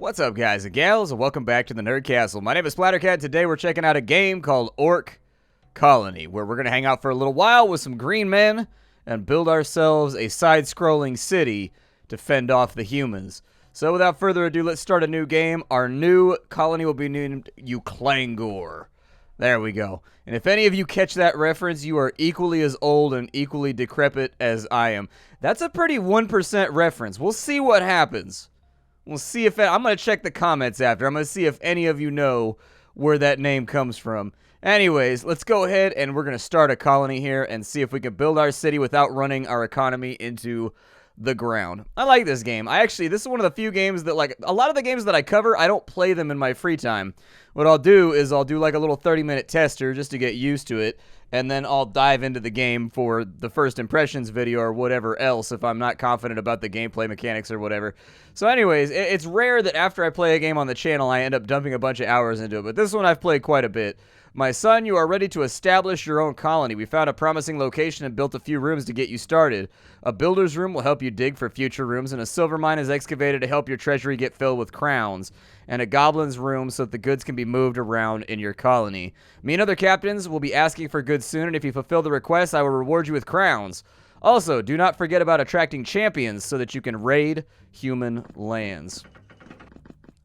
What's up, guys and gals, and welcome back to the Nerd Castle. My name is Splattercat. Today we're checking out a game called Orc Colony, where we're going to hang out for a little while with some green men and build ourselves a side-scrolling city to fend off the humans. So without further ado, let's start a new game. Our new colony will be named Uclangor. There we go. And if any of you catch that reference, you are equally as old and equally decrepit as I am. That's a pretty 1% reference. We'll see what happens. We'll see if I'm going to check the comments after. I'm going to see if any of you know where that name comes from. Anyways, let's go ahead and we're going to start a colony here and see if we can build our city without running our economy into the ground. I like this game. This is one of the few games that, like, a lot of the games that I cover, I don't play them in my free time. What I'll do is I'll do like a little 30-minute tester just to get used to it, and then I'll dive into the game for the first impressions video or whatever else if I'm not confident about the gameplay mechanics or whatever. So anyways, it's rare that after I play a game on the channel, I end up dumping a bunch of hours into it, but this one I've played quite a bit. My son, you are ready to establish your own colony. We found a promising location and built a few rooms to get you started. A builder's room will help you dig for future rooms, and a silver mine is excavated to help your treasury get filled with crowns. And a goblin's room so that the goods can be moved around in your colony. Me and other captains will be asking for goods soon, and if you fulfill the request, I will reward you with crowns. Also, do not forget about attracting champions so that you can raid human lands.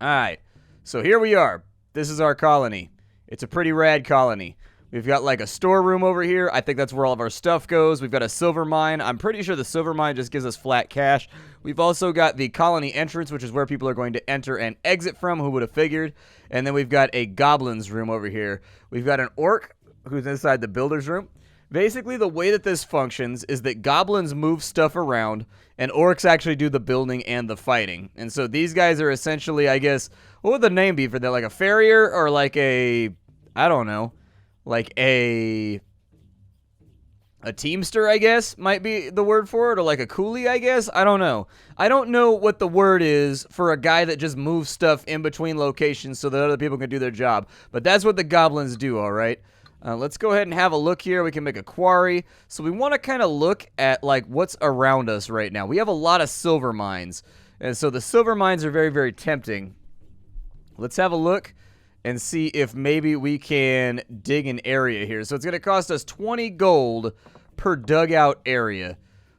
Alright, so here we are. This is our colony. It's a pretty rad colony. We've got like a storeroom over here. I think that's where all of our stuff goes. We've got a silver mine. I'm pretty sure the silver mine just gives us flat cash. We've also got the colony entrance, which is where people are going to enter and exit from. Who would have figured? And then we've got a goblin's room over here. We've got an orc who's inside the builder's room. Basically, the way that this functions is that goblins move stuff around, and orcs actually do the building and the fighting. And so these guys are essentially, I guess, what would the name be for that? Like a farrier or like a, I don't know, like a teamster, I guess, might be the word for it, or like a coolie, I guess. I don't know. I don't know what the word is for a guy that just moves stuff in between locations so that other people can do their job. But that's what the goblins do, all right? Let's go ahead and have a look here. We can make a quarry. So we want to kind of look at like what's around us right now. We have a lot of silver mines. And so the silver mines are very, very tempting. Let's have a look and see if maybe we can dig an area here. So it's going to cost us 20 gold per dugout area.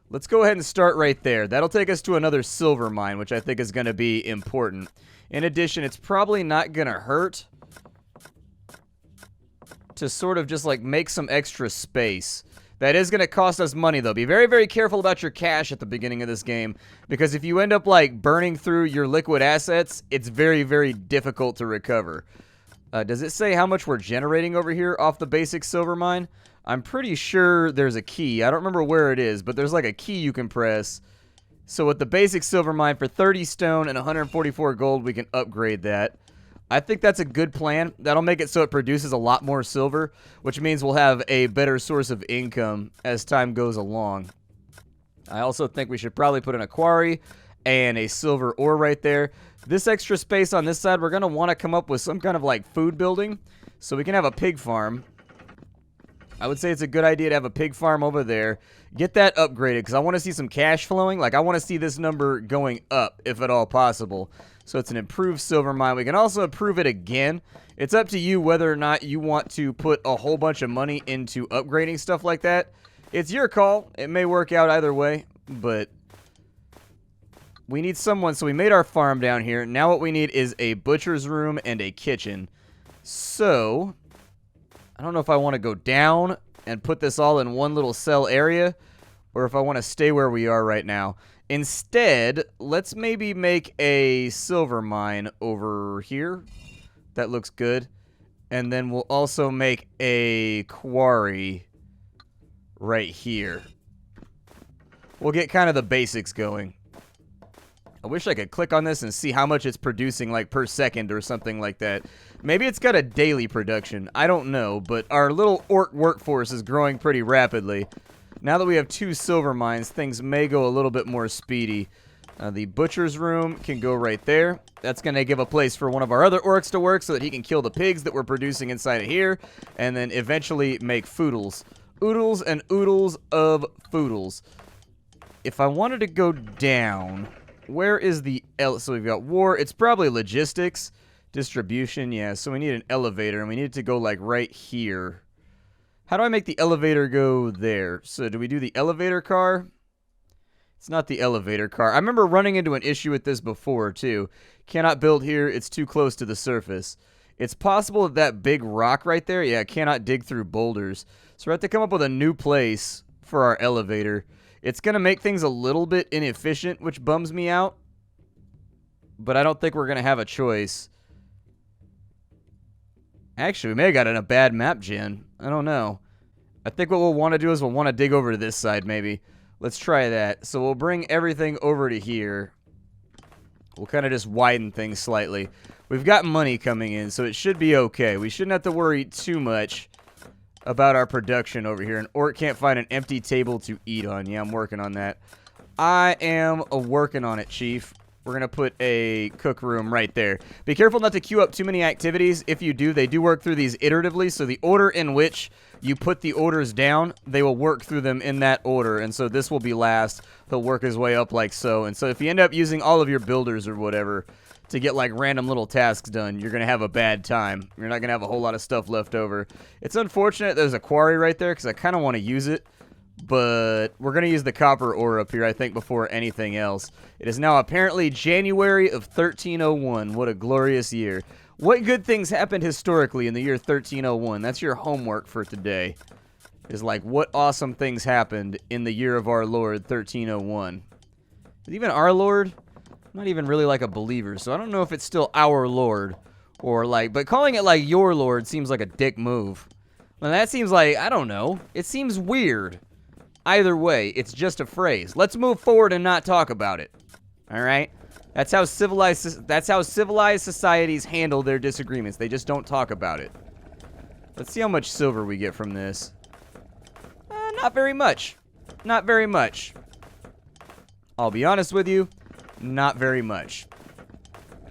Let's go ahead and start right there. That'll take us to another silver mine, which I think is going to be important. In addition, it's probably not going to hurt to sort of just like make some extra space. That is going to cost us money, though. Be very, very careful about your cash at the beginning of this game, because if you end up like burning through your liquid assets, it's very, very difficult to recover. Does it say how much we're generating over here off the basic silver mine? I'm pretty sure there's a key. I don't remember where it is, but there's like a key you can press. So with the basic silver mine, for 30 stone and 144 gold, we can upgrade that. I think that's a good plan. That'll make it so it produces a lot more silver, which means we'll have a better source of income as time goes along. I also think we should probably put in a quarry and a silver ore right there. This extra space on this side, we're going to want to come up with some kind of like food building so we can have a pig farm. I would say it's a good idea to have a pig farm over there. Get that upgraded because I want to see some cash flowing. Like, I want to see this number going up if at all possible. So it's an improved silver mine. We can also improve it again. It's up to you whether or not you want to put a whole bunch of money into upgrading stuff like that. It's your call. It may work out either way, but we need someone. So we made our farm down here. Now what we need is a butcher's room and a kitchen. So I don't know if I want to go down and put this all in one little cell area or if I want to stay where we are right now. Instead, let's maybe make a silver mine over here. That looks good. And then we'll also make a quarry right here. We'll get kind of the basics going. I wish I could click on this and see how much it's producing, like per second or something like that. Maybe it's got a daily production. I don't know, but our little orc workforce is growing pretty rapidly. Now that we have 2 silver mines, things may go a little bit more speedy. The butcher's room can go right there. That's going to give a place for one of our other orcs to work so that he can kill the pigs that we're producing inside of here. And then eventually make foodles. Oodles and oodles of foodles. If I wanted to go down, Where is the so we've got war. It's probably logistics, distribution. Yeah, so we need an elevator, and we need it to go like right here. How do I make the elevator go there? So do we do the elevator car? It's not the elevator car. I remember running into an issue with this before, too. Cannot build here. It's too close to the surface. It's possible that that big rock right there, yeah, cannot dig through boulders. So we have to come up with a new place for our elevator. It's going to make things a little bit inefficient, which bums me out. But I don't think we're going to have a choice. Actually, we may have got in a bad map gen. I don't know. I think what we'll want to do is we'll want to dig over to this side, maybe. Let's try that. So we'll bring everything over to here. We'll kind of just widen things slightly. We've got money coming in, so it should be okay. We shouldn't have to worry too much about our production over here. An orc can't find an empty table to eat on. Yeah, I'm working on that. I am working on it, Chief. We're going to put a cook room right there. Be careful not to queue up too many activities. If you do, they do work through these iteratively. So the order in which you put the orders down, they will work through them in that order. And so this will be last. He'll work his way up like so. And so if you end up using all of your builders or whatever to get like random little tasks done, you're going to have a bad time. You're not going to have a whole lot of stuff left over. It's unfortunate there's a quarry right there because I kind of want to use it. But we're going to use the copper ore up here, I think, before anything else. It is now apparently January of 1301. What a glorious year. What good things happened historically in the year 1301? That's your homework for today. Is like, what awesome things happened in the year of our Lord, 1301. Is even our Lord? I'm not even really like a believer, so I don't know if it's still our Lord. Or like, but calling it like your Lord seems like a dick move. Well, that seems like, I don't know. It seems weird. Either way, it's just a phrase. Let's move forward and not talk about it. All right? That's how civilized societies handle their disagreements. They just don't talk about it. Let's see how much silver we get from this. Not very much. Not very much. I'll be honest with you, not very much.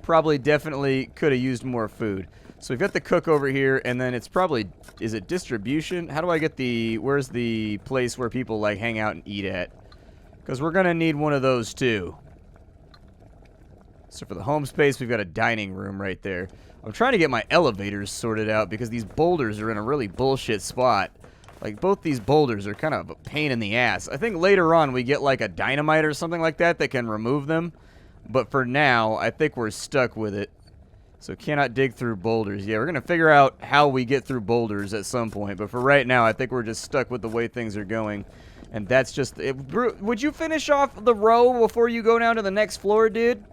Probably definitely could have used more food. So we've got the cook over here, and then it's probably, is it distribution? How do I get the, where's the place where people like hang out and eat at? Because we're going to need one of those too. So for the home space, we've got a dining room right there. I'm trying to get my elevators sorted out because these boulders are in a really bullshit spot. Like, both these boulders are kind of a pain in the ass. I think later on we get like a dynamite or something like that that can remove them. But for now, I think we're stuck with it. So cannot dig through boulders. Yeah, we're going to figure out how we get through boulders at some point. But for right now, I think we're just stuck with the way things are going. And that's just it. Would you finish off the row before you go down to the next floor, dude?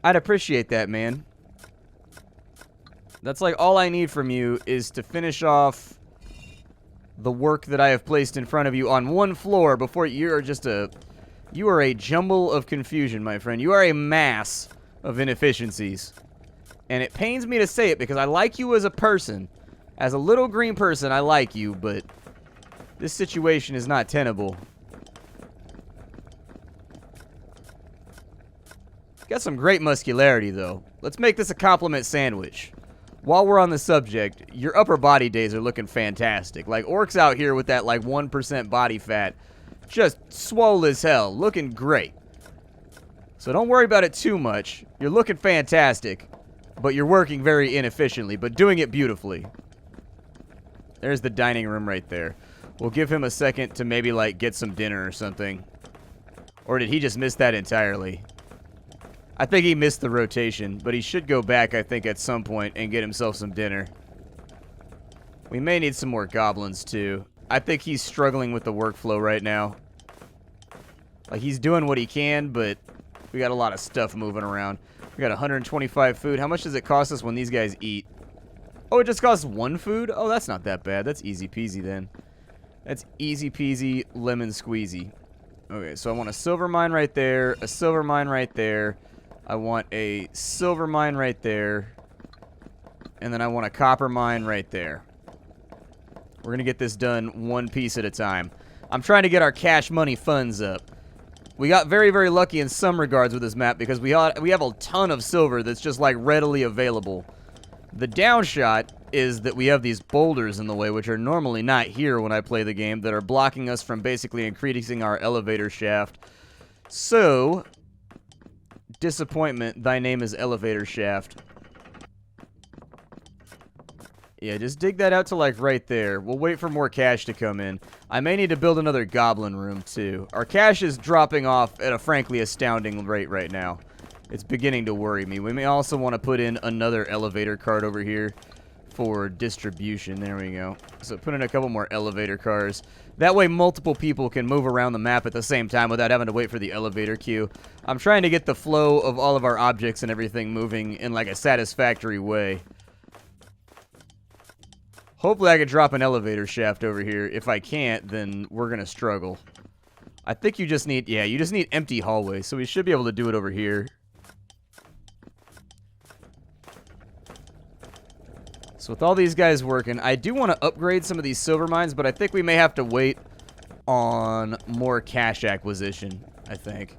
I'd appreciate that, man. That's like all I need from you is to finish off the work that I have placed in front of you on one floor before you are just a... You are a jumble of confusion, my friend. You are a mass of inefficiencies. And it pains me to say it because I like you as a person. As a little green person, I like you, but this situation is not tenable. Got some great muscularity, though. Let's make this a compliment sandwich. While we're on the subject, your upper body days are looking fantastic. Like, orcs out here with that, like, 1% body fat. Just swole as hell. Looking great. So don't worry about it too much. You're looking fantastic, but you're working very inefficiently, but doing it beautifully. There's the dining room right there. We'll give him a second to maybe, like, get some dinner or something. Or did he just miss that entirely? I think he missed the rotation, but he should go back, I think, at some point and get himself some dinner. We may need some more goblins, too. I think he's struggling with the workflow right now. Like, he's doing what he can, but we got a lot of stuff moving around. We got 125 food. How much does it cost us when these guys eat? Oh, it just costs one food? Oh, that's not that bad. That's easy peasy then. That's easy peasy lemon squeezy. Okay, so I want a silver mine right there, a silver mine right there. I want a silver mine right there. And then I want a copper mine right there. We're going to get this done one piece at a time. I'm trying to get our cash money funds up. We got very, very lucky in some regards with this map because we have a ton of silver that's just like readily available. The downshot is that we have these boulders in the way, which are normally not here when I play the game, that are blocking us from basically increasing our elevator shaft. So disappointment, thy name is elevator shaft. Yeah, just dig that out to, like, right there. We'll wait for more cash to come in. I may need to build another goblin room, too. Our cash is dropping off at a frankly astounding rate right now. It's beginning to worry me. We may also want to put in another elevator cart over here for distribution. There we go. So put in a couple more elevator cars. That way multiple people can move around the map at the same time without having to wait for the elevator queue. I'm trying to get the flow of all of our objects and everything moving in, like, a satisfactory way. Hopefully I can drop an elevator shaft over here. If I can't, then we're going to struggle. I think you just need, yeah, you just need empty hallways. So we should be able to do it over here. So with all these guys working, I do want to upgrade some of these silver mines, but I think we may have to wait on more cash acquisition, I think.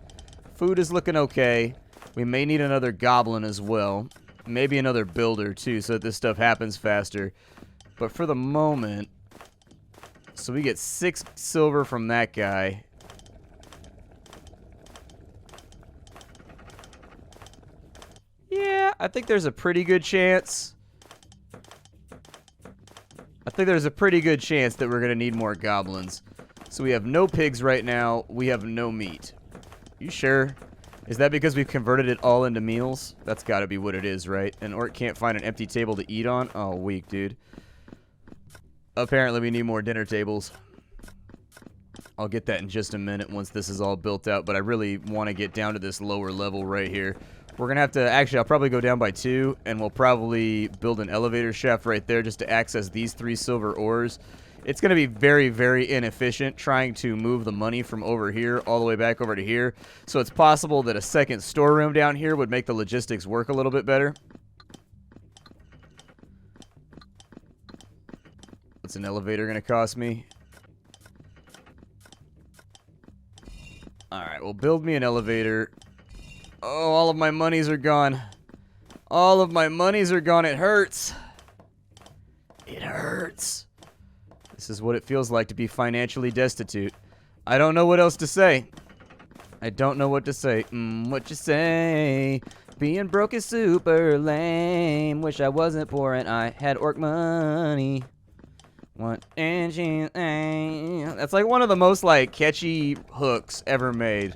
Food is looking okay. We may need another goblin as well. Maybe another builder, too, so that this stuff happens faster. But for the moment, so we get 6 silver from that guy. Yeah, I think there's a pretty good chance. I think there's a pretty good chance that we're going to need more goblins. So we have no pigs right now. We have no meat. You sure? Is that because we've converted it all into meals? That's got to be what it is, right? An orc can't find an empty table to eat on? Oh, weak, dude. Apparently we need more dinner tables. I'll get that in just a minute once this is all built out, but I really want to get down to this lower level right here. We're going to have to, actually, I'll probably go down by 2, and we'll probably build an elevator shaft right there just to access these 3 silver ores. It's going to be very, very inefficient trying to move the money from over here all the way back over to here. So it's possible that a second storeroom down here would make the logistics work a little bit better. What's an elevator going to cost me? Alright, well, build me an elevator. Oh, all of my monies are gone. All of my monies are gone. It hurts. It hurts. This is what it feels like to be financially destitute. I don't know what else to say. I don't know what to say. What you say? Being broke is super lame. Wish I wasn't poor and I had orc money. What engine? That's like one of the most like catchy hooks ever made.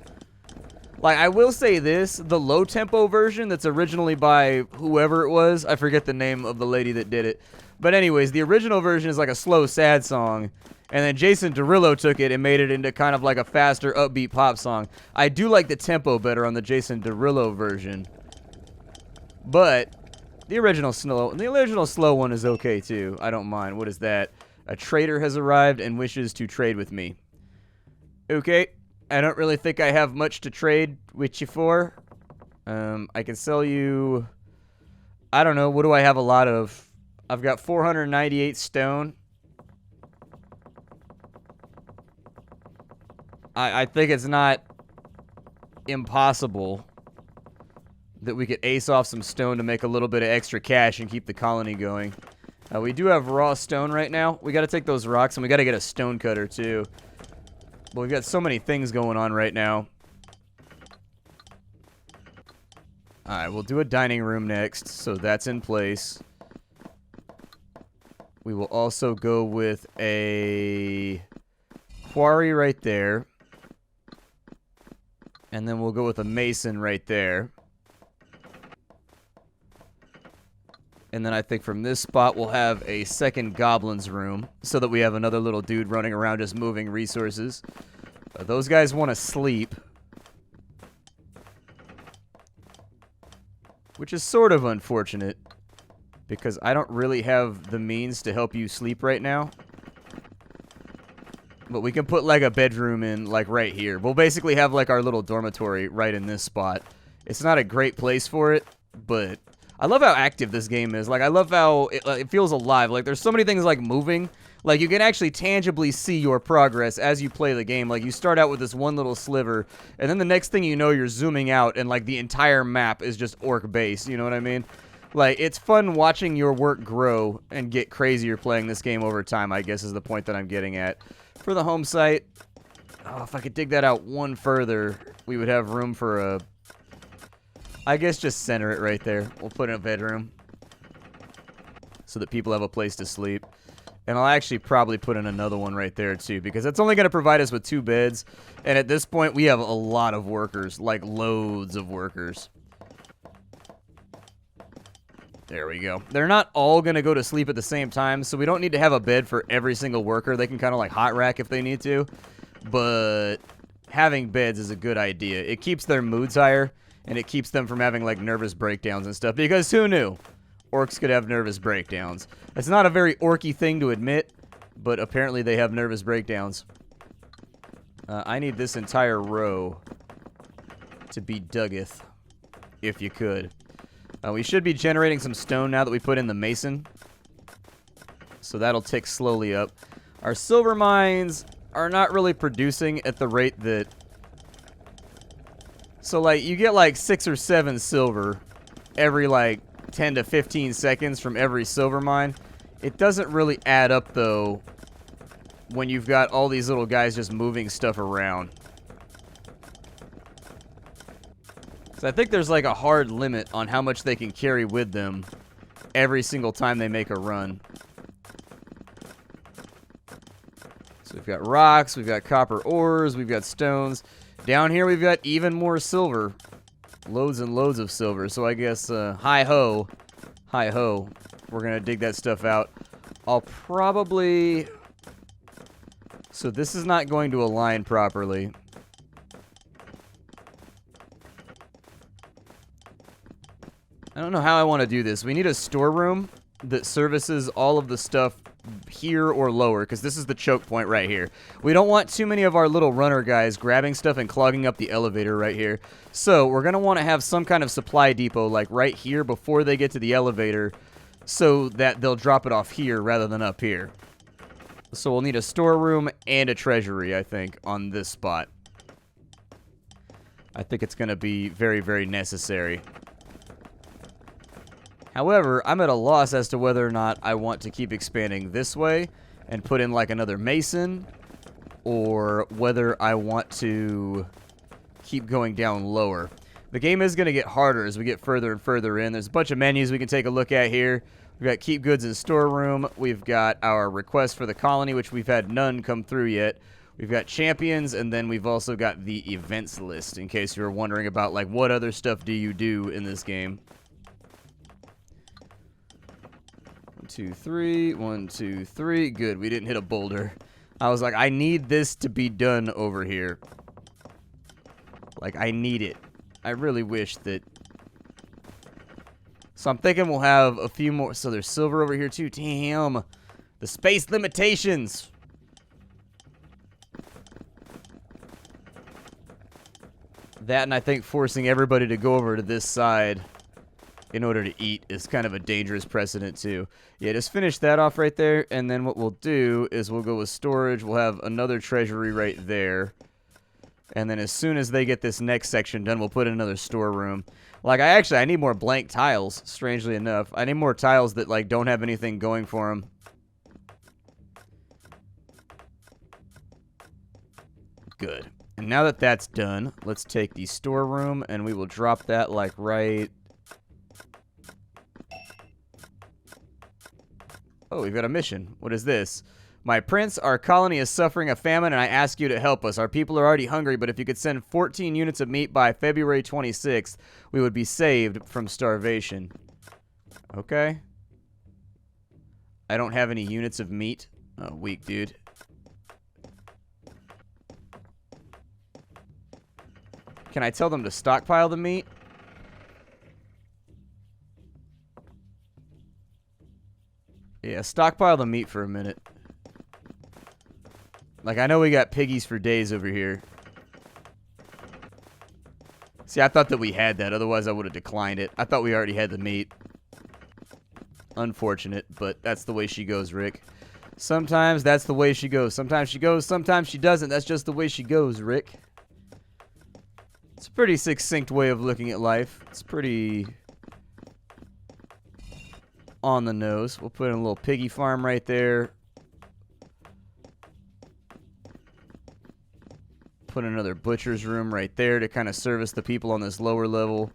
Like, I will say this, the low tempo version that's originally by whoever it was, I forget the name of the lady that did it. But anyways, the original version is like a slow, sad song. And then Jason Derulo took it and made it into kind of like a faster, upbeat pop song. I do like the tempo better on the Jason Derulo version. But the original slow one is okay too. I don't mind. What is that? A trader has arrived and wishes to trade with me. Okay. I don't really think I have much to trade with you for. I can sell you... I don't know. What do I have a lot of? I've got 498 stone. I think it's not impossible that we could ace off some stone to make a little bit of extra cash and keep the colony going. We do have raw stone right now. We got to take those rocks and we got to get a stone cutter too. But we've got so many things going on right now. Alright, we'll do a dining room next, so that's in place. We will also go with a quarry right there. And then we'll go with a mason right there. And then I think from this spot we'll have a second goblin's room so that we have another little dude running around just moving resources. Those guys want to sleep. Which is sort of unfortunate because I don't really have the means to help you sleep right now. But we can put like a bedroom in like right here. We'll basically have like our little dormitory right in this spot. It's not a great place for it, but I love how active this game is. Like, I love how it feels alive. Like, there's so many things, like, moving. Like, you can actually tangibly see your progress as you play the game. Like, you start out with this one little sliver, and then the next thing you know, you're zooming out, and, like, the entire map is just orc base. You know what I mean? Like, it's fun watching your work grow and get crazier playing this game over time, I guess, is the point that I'm getting at. For the home site, oh, if I could dig that out one further, we would have room for a... I guess just center it right there. We'll put in a bedroom so that people have a place to sleep. And I'll actually probably put in another one right there, too, because it's only going to provide us with 2 beds. And at this point, we have a lot of workers, like loads of workers. There we go. They're not all going to go to sleep at the same time, so we don't need to have a bed for every single worker. They can kind of like hot rack if they need to. But having beds is a good idea. It keeps their moods higher, and it keeps them from having like nervous breakdowns and stuff, because who knew? Orcs could have nervous breakdowns. It's not a very orky thing to admit, but apparently they have nervous breakdowns. I need this entire row to be duggeth, if you could. We should be generating some stone now that we put in the mason. So that'll tick slowly up. Our silver mines are not really producing at the rate that... So, like, you get like 6 or 7 silver every, like, 10 to 15 seconds from every silver mine. It doesn't really add up, though, when you've got all these little guys just moving stuff around. So I think there's like a hard limit on how much they can carry with them every single time they make a run. So we've got rocks, we've got copper ores, we've got stones. Down here we've got even more silver. Loads and loads of silver. So I guess, hi-ho. Hi-ho. We're going to dig that stuff out. I'll probably... So this is not going to align properly. I don't know how I want to do this. We need a storeroom that services all of the stuff here or lower, because this is the choke point right here. We don't want too many of our little runner guys grabbing stuff and clogging up the elevator right here. So we're going to want to have some kind of supply depot like right here before they get to the elevator so that they'll drop it off here rather than up here. So we'll need a storeroom and a treasury, I think, on this spot. I think it's going to be very, very necessary. However, I'm at a loss as to whether or not I want to keep expanding this way and put in like another mason, or whether I want to keep going down lower. The game is going to get harder as we get further and further in. There's a bunch of menus we can take a look at here. We've got keep goods in storeroom. We've got our request for the colony, which we've had none come through yet. We've got champions, and then we've also got the events list, in case you were wondering about like what other stuff do you do in this game. 2, 3, 1, 2, 3. Good, we didn't hit a boulder. I was like, I need this to be done over here. Like, I need it. I really wish that... So I'm thinking we'll have a few more... So there's silver over here too. Damn. The space limitations. That, and I think forcing everybody to go over to this side in order to eat is kind of a dangerous precedent too. Yeah, just finish that off right there, and then what we'll do is we'll go with storage. We'll have another treasury right there. And then as soon as they get this next section done, we'll put in another storeroom. Like, I need more blank tiles, strangely enough. I need more tiles that, like, don't have anything going for them. Good. And now that that's done, let's take the storeroom, and we will drop that, like, right... Oh, we've got a mission. What is this? My prince, our colony is suffering a famine, and I ask you to help us. Our people are already hungry, but if you could send 14 units of meat by February 26th, we would be saved from starvation. Okay. I don't have any units of meat. Oh, weak, dude. Can I tell them to stockpile the meat? Yeah, stockpile the meat for a minute. Like, I know we got piggies for days over here. See, I thought that we had that. Otherwise, I would have declined it. I thought we already had the meat. Unfortunate, but that's the way she goes, Rick. Sometimes that's the way she goes. Sometimes she goes, sometimes she doesn't. That's just the way she goes, Rick. It's a pretty succinct way of looking at life. It's pretty... on the nose. We'll put in a little piggy farm right there. Put another butcher's room right there to kind of service the people on this lower level.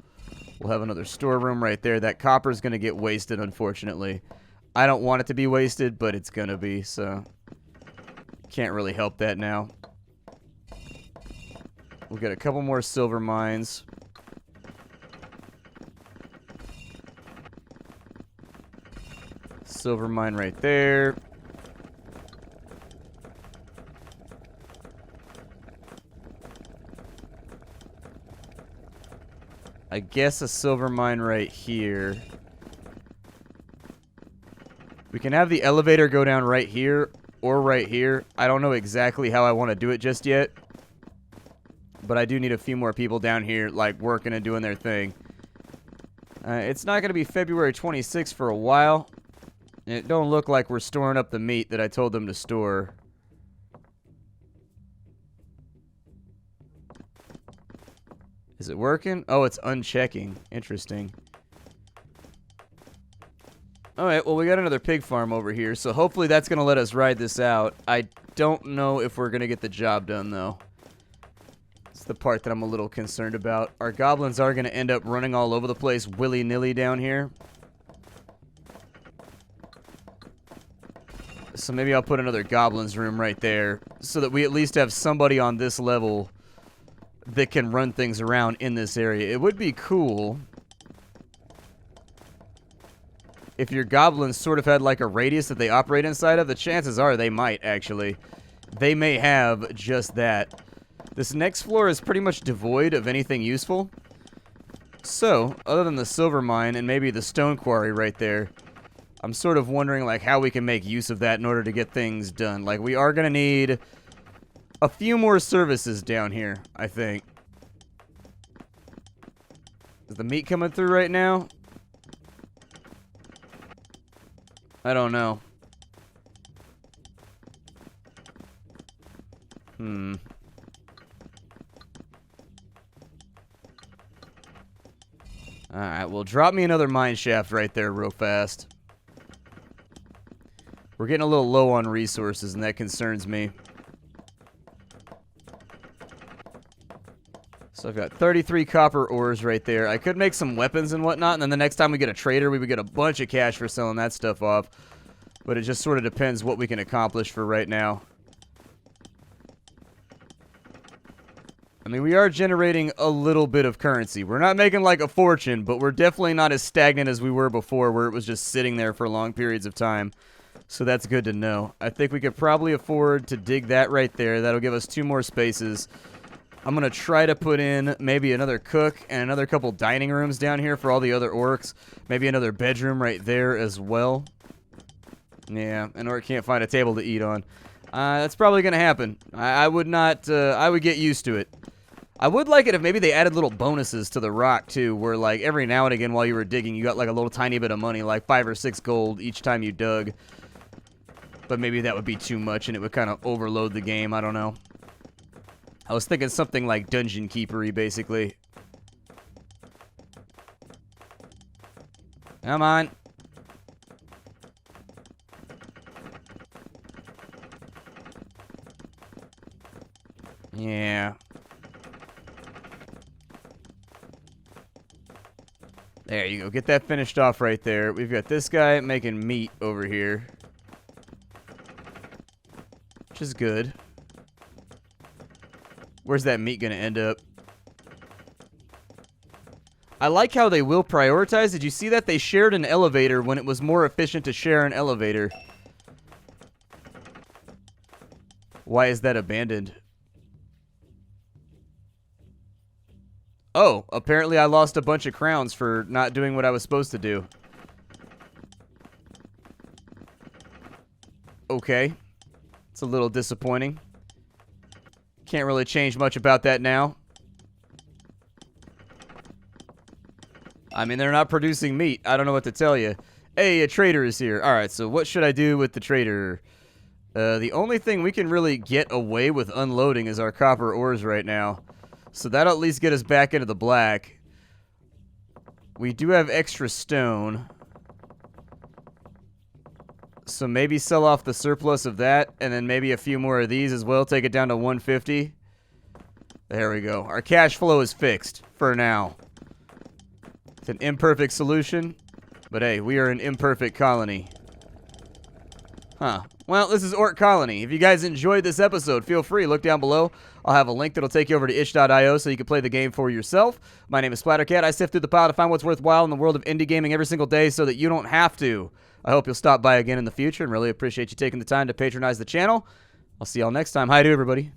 We'll have another storeroom right there. That copper is going to get wasted, unfortunately. I don't want it to be wasted, but it's going to be, so can't really help that now. We'll get a couple more silver mines. Silver mine right there. I guess a silver mine right here. We can have the elevator go down right here or right here. I don't know exactly how I want to do it just yet. But I do need a few more people down here, like, working and doing their thing. It's not going to be February 26th for a while. It don't look like we're storing up the meat that I told them to store. Is it working? Oh, it's unchecking. Interesting. Alright, well, we got another pig farm over here, so hopefully that's going to let us ride this out. I don't know if we're going to get the job done, though. It's the part that I'm a little concerned about. Our goblins are going to end up running all over the place willy-nilly down here. So maybe I'll put another goblins room right there so that we at least have somebody on this level that can run things around in this area. It would be cool if your goblins sort of had like a radius that they operate inside of. The chances are they might, actually. They may have just that. This next floor is pretty much devoid of anything useful. So, other than the silver mine and maybe the stone quarry right there, I'm sort of wondering like how we can make use of that in order to get things done. Like, we are going to need a few more services down here, I think. Is the meat coming through right now? I don't know. Alright, well, drop me another mine shaft right there real fast. We're getting a little low on resources, and that concerns me. So I've got 33 copper ores right there. I could make some weapons and whatnot, and then the next time we get a trader, we would get a bunch of cash for selling that stuff off. But it just sort of depends what we can accomplish for right now. I mean, we are generating a little bit of currency. We're not making like a fortune, but we're definitely not as stagnant as we were before, where it was just sitting there for long periods of time. So that's good to know. I think we could probably afford to dig that right there. That'll give us 2 more spaces. I'm going to try to put in maybe another cook and another couple dining rooms down here for all the other orcs. Maybe another bedroom right there as well. Yeah, an orc can't find a table to eat on. That's probably going to happen. I would not, I would get used to it. I would like it if maybe they added little bonuses to the rock, too, where, like, every now and again while you were digging, you got, like, a little tiny bit of money, like 5 or 6 gold each time you dug. But maybe that would be too much, and it would kind of overload the game. I don't know. I was thinking something like Dungeon Keeper-y, basically. Come on. Yeah. There you go. Get that finished off right there. We've got this guy making meat over here, which is good. Where's that meat going to end up? I like how they will prioritize. Did you see that? They shared an elevator when it was more efficient to share an elevator. Why is that abandoned? Oh, apparently I lost a bunch of crowns for not doing what I was supposed to do. Okay. It's a little disappointing. Can't really change much about that now. I mean, they're not producing meat. I don't know what to tell you. Hey, a trader is here. Alright, so what should I do with the trader? The only thing we can really get away with unloading is our copper ores right now. So that'll at least get us back into the black. We do have extra stone. So maybe sell off the surplus of that, and then maybe a few more of these as well. Take it down to 150. There we go. Our cash flow is fixed for now. It's an imperfect solution, but hey, we are an imperfect colony. Huh. Well, this is Orc Colony. If you guys enjoyed this episode, feel free. Look down below. I'll have a link that'll take you over to itch.io so you can play the game for yourself. My name is Splattercat. I sift through the pile to find what's worthwhile in the world of indie gaming every single day so that you don't have to. I hope you'll stop by again in the future and really appreciate you taking the time to patronize the channel. I'll see y'all next time. Hi to everybody.